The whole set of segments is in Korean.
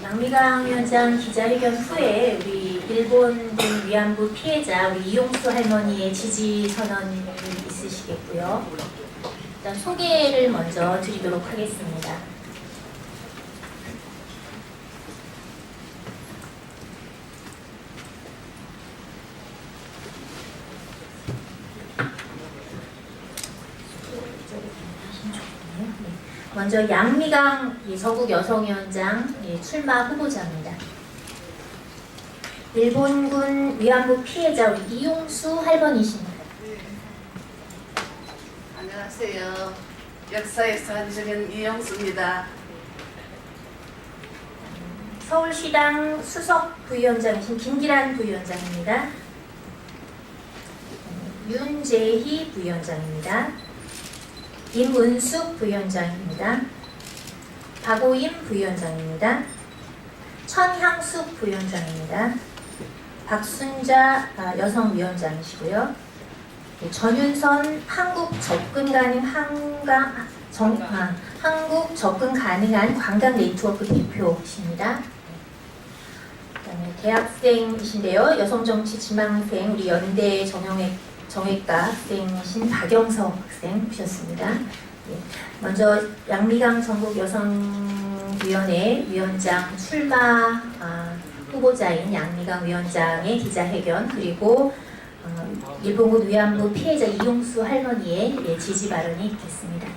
양미강 위원장 기자회견 후에 우리 일본군 위안부 피해자 우리 이용수 할머니의 지지 선언이 있으시겠고요. 일단 소개를 먼저 드리도록 하겠습니다. 먼저 양미강 서국 여성위원장 출마 후보자입니다. 일본군 위안부 피해자 우리 이용수 할머니십니다. 안녕하세요. 역사에서 한적인 이용수입니다. 서울시당 수석 부위원장이신 김기란 부위원장입니다. 윤재희 부위원장입니다. 임은숙 부위원장입니다. 박오임 부위원장입니다. 천향숙 부위원장입니다. 박순자 여성위원장이시고요. 전윤선 한국 접근 가능한 관광 네트워크 대표이십니다. 그다음에 대학생이신데요. 여성정치 지망생 우리 연대 정외과 학생이신 박영석 학생 모셨습니다. 먼저 양미강 전국 여성위원회 위원장 출마 후보자인 양미강 위원장의 기자회견 그리고 일본군 위안부 피해자 이용수 할머니의 지지 발언이 있겠습니다.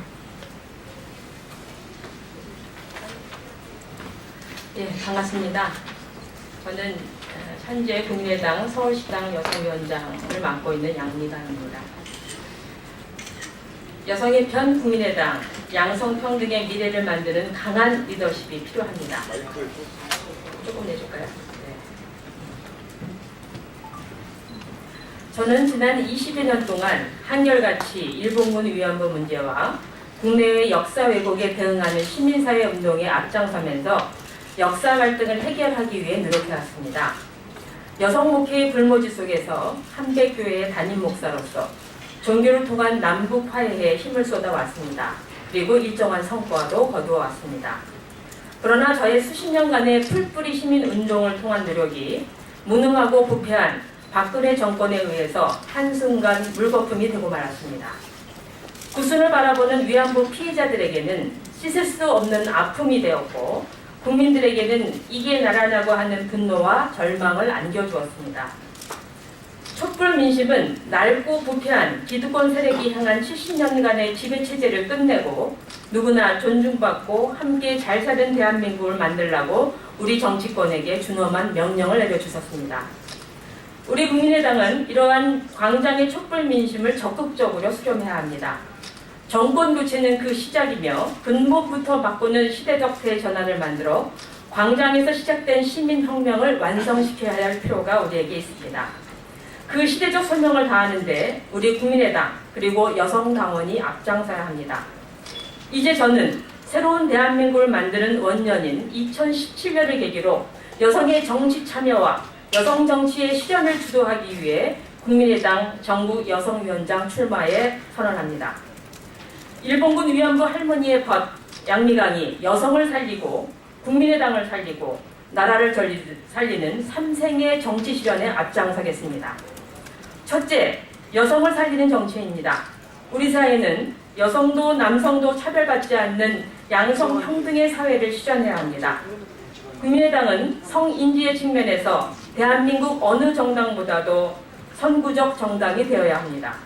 네, 반갑습니다. 저는 현재 국민의당 서울시당 여성위원장을 맡고 있는 양미강입니다. 여성의 편 국민의당, 양성평등의 미래를 만드는 강한 리더십이 필요합니다. 조금 내줄까요? 네. 저는 지난 20여 년 동안 한결같이 일본군 위안부 문제와 국내외 역사 왜곡에 대응하는 시민사회 운동에 앞장서면서 역사 갈등을 해결하기 위해 노력해왔습니다. 여성 목회의 불모지 속에서 한백교회의 담임 목사로서 종교를 통한 남북 화해에 힘을 쏟아왔습니다. 그리고 일정한 성과도 거두어왔습니다. 그러나 저의 수십 년간의 풀뿌리 시민 운동을 통한 노력이 무능하고 부패한 박근혜 정권에 의해서 한순간 물거품이 되고 말았습니다. 구순을 바라보는 위안부 피해자들에게는 씻을 수 없는 아픔이 되었고 국민들에게는 이게 나라라고 하는 분노와 절망을 안겨주었습니다. 촛불 민심은 낡고 부패한 기득권 세력이 향한 70년간의 지배체제를 끝내고 누구나 존중받고 함께 잘 사는 대한민국을 만들라고 우리 정치권에게 준엄한 명령을 내려주셨습니다. 우리 국민의당은 이러한 광장의 촛불 민심을 적극적으로 수렴해야 합니다. 정권 교체는 그 시작이며 근본부터 바꾸는 시대적 대전환을 만들어 광장에서 시작된 시민혁명을 완성시켜야 할 필요가 우리에게 있습니다. 그 시대적 소명을 다하는데 우리 국민의당 그리고 여성당원이 앞장서야 합니다. 이제 저는 새로운 대한민국을 만드는 원년인 2017년을 계기로 여성의 정치 참여와 여성 정치의 실현을 주도하기 위해 국민의당 전국 여성위원장 출마에 선언합니다. 일본군 위안부 할머니의 벗 양미강이 여성을 살리고 국민의당을 살리고 나라를 살리는 삼생의 정치 실현에 앞장서겠습니다. 첫째, 여성을 살리는 정치인입니다. 우리 사회는 여성도 남성도 차별받지 않는 양성평등의 사회를 실현해야 합니다. 국민의당은 성인지의 측면에서 대한민국 어느 정당보다도 선구적 정당이 되어야 합니다.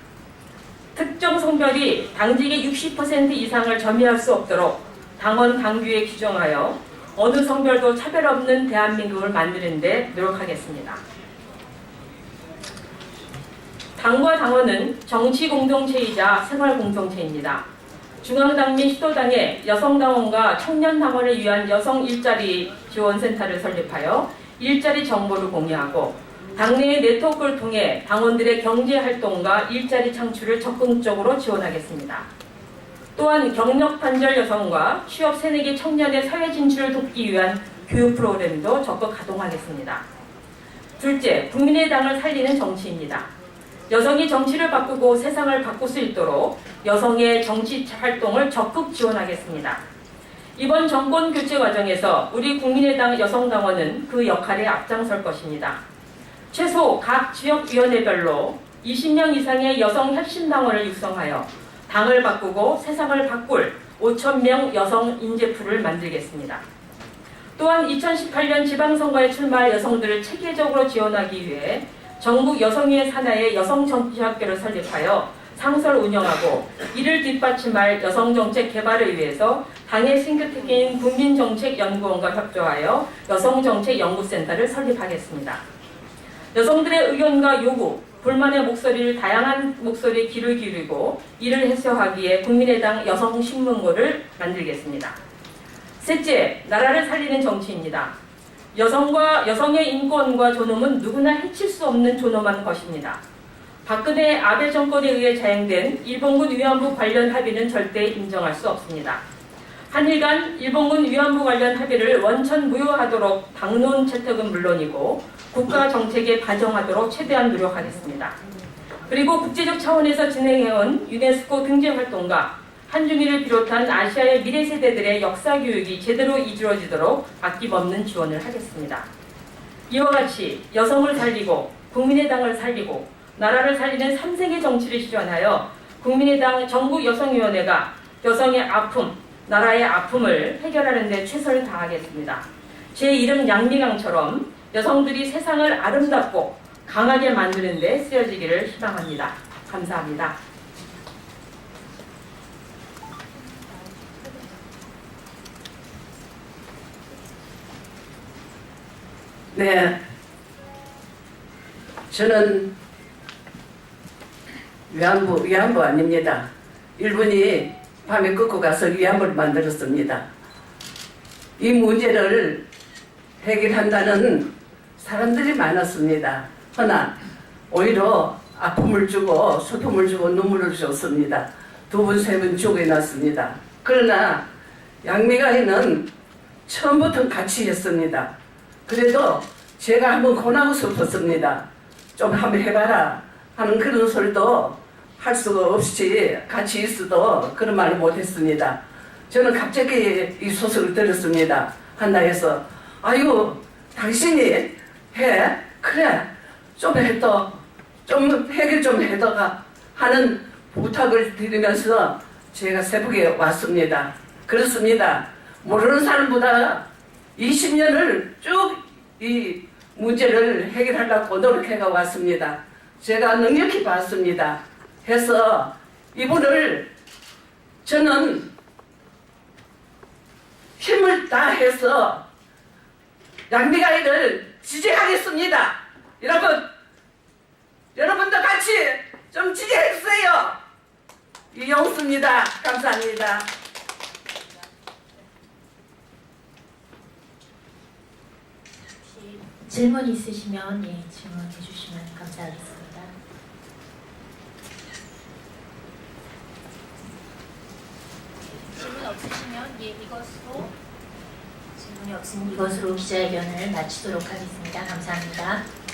특정 성별이 당직의 60% 이상을 점유할 수 없도록 당원 당규에 규정하여 어느 성별도 차별 없는 대한민국을 만드는 데 노력하겠습니다. 당과 당원은 정치 공동체이자 생활 공동체입니다. 중앙당 및 시도당에 여성당원과 청년당원을 위한 여성 일자리 지원센터를 설립하여 일자리 정보를 공유하고 당내의 네트워크를 통해 당원들의 경제활동과 일자리 창출을 적극적으로 지원하겠습니다. 또한 경력 단절 여성과 취업 새내기 청년의 사회 진출을 돕기 위한 교육 프로그램도 적극 가동하겠습니다. 둘째, 국민의당을 살리는 정치입니다. 여성이 정치를 바꾸고 세상을 바꿀 수 있도록 여성의 정치 활동을 적극 지원하겠습니다. 이번 정권 교체 과정에서 우리 국민의당 여성당원은 그 역할에 앞장설 것입니다. 최소 각 지역위원회별로 20명 이상의 여성 혁신당원을 육성하여 당을 바꾸고 세상을 바꿀 5,000명 여성 인재풀을 만들겠습니다. 또한 2018년 지방선거에 출마할 여성들을 체계적으로 지원하기 위해 전국 여성위의 산하의 여성정치학교를 설립하여 상설 운영하고 이를 뒷받침할 여성정책 개발을 위해서 당의 싱크탱크인 국민정책연구원과 협조하여 여성정책연구센터를 설립하겠습니다. 여성들의 의견과 요구, 불만의 목소리를 다양한 목소리에 귀를 기울이고 이를 해소하기에 국민의당 여성신문고를 만들겠습니다. 셋째, 나라를 살리는 정치입니다. 여성의 인권과 존엄은 누구나 해칠 수 없는 존엄한 것입니다. 박근혜 아베 정권에 의해 자행된 일본군 위안부 관련 합의는 절대 인정할 수 없습니다. 한일 간 일본군 위안부 관련 합의를 원천 무효하도록 당론 채택은 물론이고 국가 정책에 반영하도록 최대한 노력하겠습니다. 그리고 국제적 차원에서 진행해온 유네스코 등재 활동과 한중일을 비롯한 아시아의 미래 세대들의 역사 교육이 제대로 이루어지도록 아낌없는 지원을 하겠습니다. 이와 같이 여성을 살리고 국민의당을 살리고 나라를 살리는 3세계 정치를 실현하여 국민의당 전국여성위원회가 여성의 아픔, 나라의 아픔을 해결하는 데 최선을 다하겠습니다. 제 이름 양미강처럼 여성들이 세상을 아름답고 강하게 만드는 데 쓰여지기를 희망합니다. 감사합니다. 네, 저는 위안부 아닙니다. 일본이 밤에 끌고 가서 위안부를 만들었습니다. 이 문제를 해결한다는 사람들이 많았습니다. 허나 오히려 아픔을 주고 슬픔을 주고 눈물을 줬습니다. 2번, 3번 죽여놨습니다. 그러나 양미가이는 처음부터 같이 했습니다. 그래도 제가 한번 권하고 싶었습니다. 좀 한번 해봐라 하는 그런 소리도 할 수가 없이 같이 있어도 그런 말을 못했습니다. 저는 갑자기 이 소식을 들었습니다. 한나에서 아유 당신이 해? 그래 좀 해도 좀 해결 좀 해다가 하는 부탁을 드리면서 제가 새벽에 왔습니다. 그렇습니다. 모르는 사람보다 20년을 쭉 이 문제를 해결하려고 노력해가 왔습니다. 제가 능력히 봤습니다. 해서 이분을 저는 힘을 다해서 양미가이를 지지하겠습니다. 여러분도 같이 좀 지지해주세요. 이영수입니다. 감사합니다. 질문 있으시면 질문해 주시면 감사하겠습니다. 질문 없으시면 질문이 없으면 이것으로 기자회견을 마치도록 하겠습니다. 감사합니다.